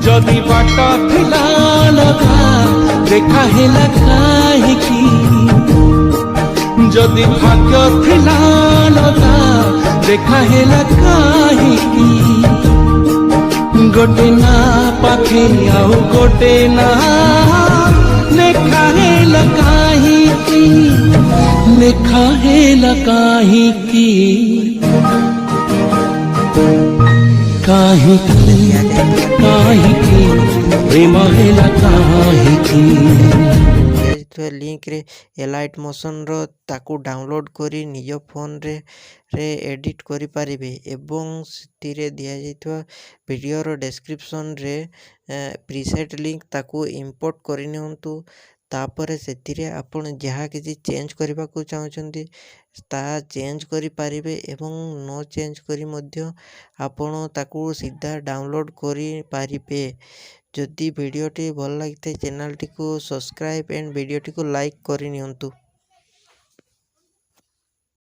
जदि बाट थिला लगा देखा हेला काहेकि जदि भाग्य थिला लगा देखा हेला काहेकि गोटे ना पाखे आउ गोटे ना लेखा हेला काहेकि लेखा हेला काहेकि काहेकि काहेकि प्रेम हेला काहेकि लिंक रे एलाइट मोशन रो ताकू डाउनलोड करी निज फोन रे एडिट करि पारिबे एवं सिथिरे दिया जाइतवा वीडियो रो डिस्क्रिप्शन रे प्रीसेट लिंक ताकू इंपोर्ट करि नियंतु तापर सेथिरे आपण जहाँ किसी चेंज करबा को चाहछंती ता चेंज करि पारिबे एवं नो चेंज करी मध्य आपण ताकू सीधा डाउनलोड करि पारिबे। जदि वीडियोटी भल लगी चैनल टी को सब्सक्राइब एंड वीडियोटी को लाइक करि नियंतु।